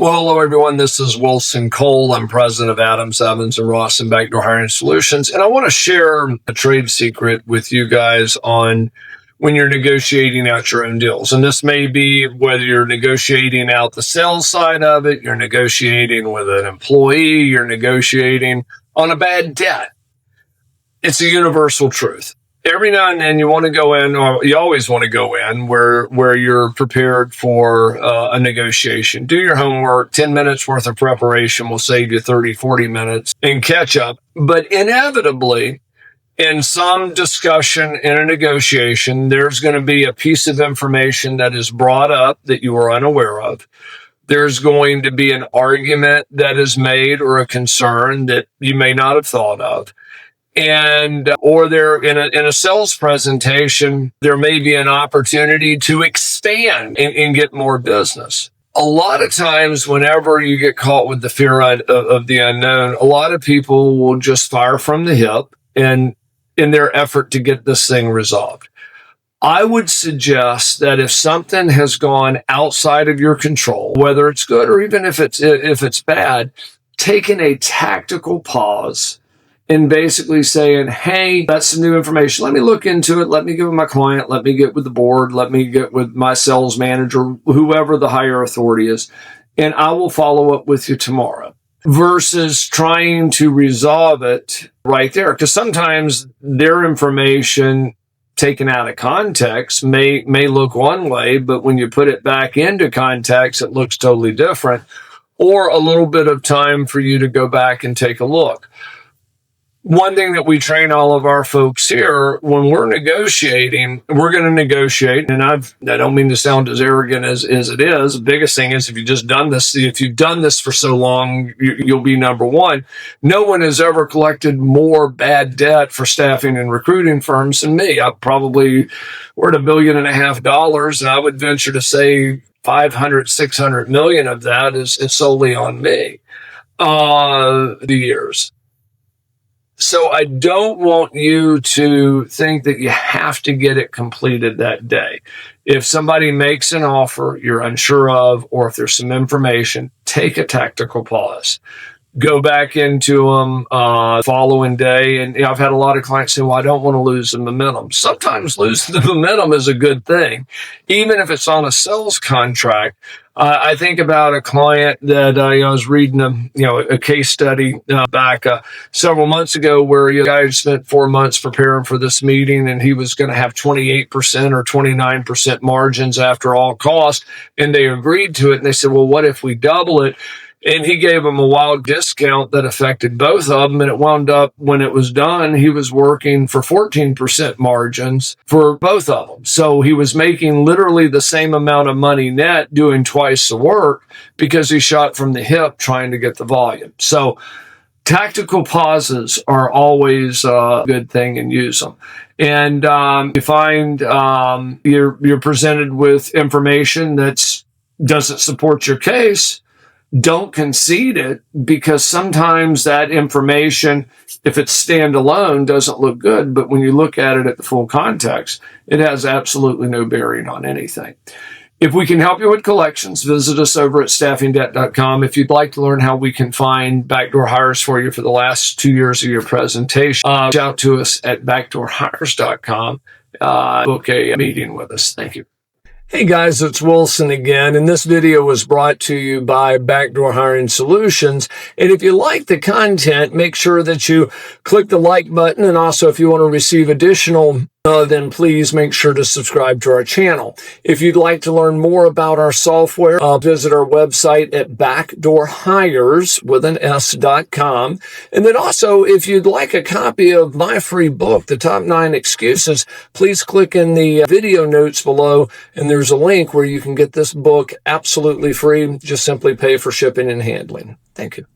Well, hello, everyone. This is Wilson Cole. I'm president of Adams, Evans, and Ross and Backdoor Hiring Solutions. And I want to share a trade secret with you guys on when you're negotiating out your own deals. And this may be whether you're negotiating out the sales side of it, you're negotiating with an employee, you're negotiating on a bad debt. It's a universal truth. Every now and then you want to go in, or you always want to go in where you're prepared for a negotiation. Do your homework. 10 minutes worth of preparation will save you 30, 40 minutes in catch up. But inevitably, in some discussion in a negotiation, there's going to be a piece of information that is brought up that you are unaware of. There's going to be an argument that is made or a concern that you may not have thought of. Or there in a sales presentation, there may be an opportunity to expand and get more business. A lot of times, whenever you get caught with the fear of the unknown, a lot of people will just fire from the hip and in their effort to get this thing resolved. I would suggest that if something has gone outside of your control, whether it's good or even if it's bad, taking a tactical pause and basically saying, hey, that's some new information. Let me look into it. Let me get with my client. Let me get with the board. Let me get with my sales manager, whoever the higher authority is, and I will follow up with you tomorrow. Versus trying to resolve it right there. Because sometimes their information taken out of context may look one way, but when you put it back into context, it looks totally different. Or a little bit of time for you to go back and take a look. One thing that we train all of our folks here, when we're negotiating, we're going to negotiate. And I don't mean to sound as arrogant as it is. The biggest thing is if you've done this for so long, you'll be number one. No one has ever collected more bad debt for staffing and recruiting firms than me. We're at $1.5 billion, and I would venture to say 500, 600 million of that is solely on me. The years. So I don't want you to think that you have to get it completed that day. If somebody makes an offer you're unsure of, or if there's some information, take a tactical pause. Go back into them following day. And I've had a lot of clients say, well, I don't want to lose the momentum. Sometimes losing the momentum is a good thing, even if it's on a sales contract. I think about a client that I was reading a case study back several months ago where a guy had spent 4 months preparing for this meeting, and he was going to have 28% or 29% margins after all costs. And they agreed to it. And they said, well, what if we double it? And he gave them a wild discount that affected both of them. And it wound up, when it was done, he was working for 14% margins for both of them. So he was making literally the same amount of money net doing twice the work because he shot from the hip trying to get the volume. So tactical pauses are always a good thing, and use them. And you find you're presented with information that doesn't support your case. Don't concede it, because sometimes that information, if it's standalone, doesn't look good. But when you look at it at the full context, it has absolutely no bearing on anything. If we can help you with collections, visit us over at staffingdebt.com. If you'd like to learn how we can find backdoor hires for you for the last 2 years of your presentation, reach out to us at backdoorhires.com. Book a meeting with us. Thank you. Hey guys, it's Wilson again, and this video was brought to you by Backdoor Hiring Solutions. And if you like the content, make sure that you click the like button. And also, if you want to receive additional, then please make sure to subscribe to our channel. If you'd like to learn more about our software, visit our website at backdoorhires.com. And then also, if you'd like a copy of my free book, The Top 9 Excuses, please click in the video notes below, and there's a link where you can get this book absolutely free. Just simply pay for shipping and handling. Thank you.